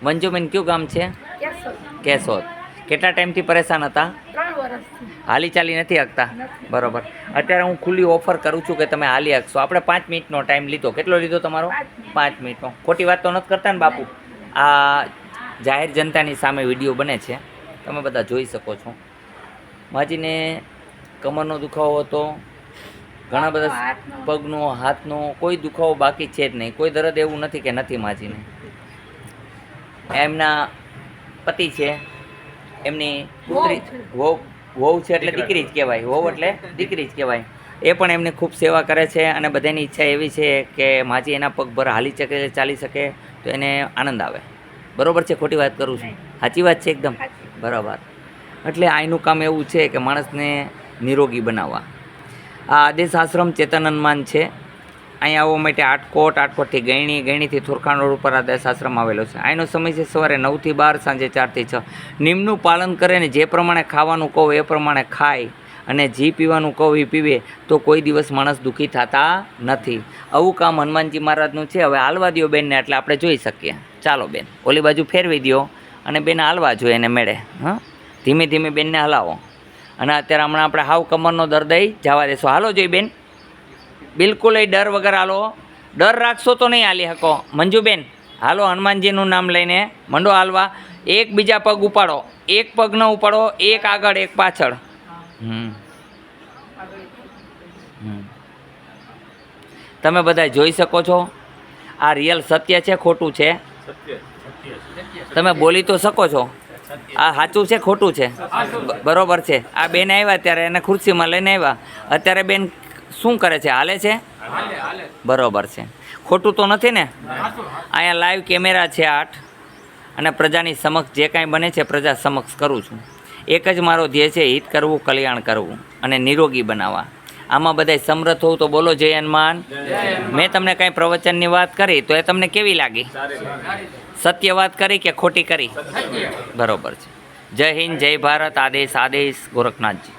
મંજુબેન કયું ગામ છે? કેશોદ. કેટલા ટાઈમથી પરેશાન હતા? 3 વર્ષથી. હાલી ચાલી નથી શકતા? બરોબર. અત્યારે હું ખુલ્લી ઓફર કરું છું કે તમે હાલી શકશો. આપણે 5 મિનિટનો ટાઈમ લીધો. કેટલો લીધો તમારો? 5 મિનિટનો. ખોટી વાત તો નથી કરતા ને બાપુ? આ જાહેર જનતાની સામે વિડીયો બને છે, તમે બધા જોઈ શકો છો. માજીને કમરનો દુખાવો હતો, ઘણા બધા પગનો, હાથનો, કોઈ દુખાવો બાકી છે જ નહીં. કોઈ દર્દ એવું નથી કે નથી માજીને. એમના પતિ છે, એમની પુત્રી વહુ છે એટલે દીકરી જ કહેવાય. વહુ એટલે દીકરી જ કહેવાય. એ પણ એમને ખૂબ સેવા કરે છે અને બધાની ઈચ્છા એવી છે કે માજી એના પગભર હાલી શકે, ચાલી શકે તો એને આનંદ આવે. બરાબર છે? ખોટી વાત કરું છું? સાચી વાત છે એકદમ? બરાબર. એટલે આનું કામ એવું છે કે માણસને નિરોગી બનાવવા. આ આદેશ આશ્રમ ચેતન હનુમાન છે. અહીંયા આવવા માટે આટકોટથી ગયણીથી થોરખાણ રોડ ઉપર આદેશ આશ્રમ આવેલો છે. અહીંનો સમય છે સવારે 9 થી 12, સાંજે 4 થી 6. નિયમનું પાલન કરે ને જે પ્રમાણે ખાવાનું કહું એ પ્રમાણે ખાય અને જી પીવાનું કહું એ પીવે તો કોઈ દિવસ માણસ દુઃખી થતા નથી. આવું કામ હનુમાનજી મહારાજનું છે. હવે હાલવા દો બેનને એટલે આપણે જોઈ શકીએ. ચાલો બેન, ઓલી બાજુ ફેરવી દો અને બેન હાલવા જોઈએ એને મેળે. હા, ધીમે ધીમે બેનને હલાવો. અને અત્યારે હમણાં આપણે હાવ કમરનો દર્દ જવા દેશો. હાલો જોઈ બેન, બિલકુલ એ ડર વગર હાલો. ડર રાખશો તો નહીં હાલી શકો. મંજુબેન હાલો, હનુમાનજીનું નામ લઈને મંડો હાલવા. એક બીજા પગ ઉપાડો, એક પગ ન ઉપાડો, એક આગળ એક પાછળ. તમે બધા જોઈ શકો છો. આ રિયલ સત્ય છે, ખોટું છે? તમે બોલી તો શકો છો. આ સાચું છે, ખોટું છે? બરોબર છે. આ બેન આવ્યા ત્યારે એને ખુરશીમાં લઈને આવ્યા. અત્યારે બેન શું કરે છે? હાલે છે? બરોબર છે. ખોટું તો નથી ને? અહીંયા લાઈવ કેમેરા છે 8 અને પ્રજાની સમક્ષ જે કાંઈ બને છે પ્રજા સમક્ષ કરું છું. એક જ મારો ધ્યેય છે, હિત કરવું, કલ્યાણ કરવું અને નિરોગી બનાવવા. આમાં બધાય સમર્થ હોવ તો બોલો જય હનુમાન. મેં તમને કાંઈ પ્રવચનની વાત કરી તો એ તમને કેવી લાગી? સત્ય વાત કરી કે ખોટી કરી? બરોબર છે. જય હિન્દ, જય ભારત. આદેશ ગોરખનાથજી.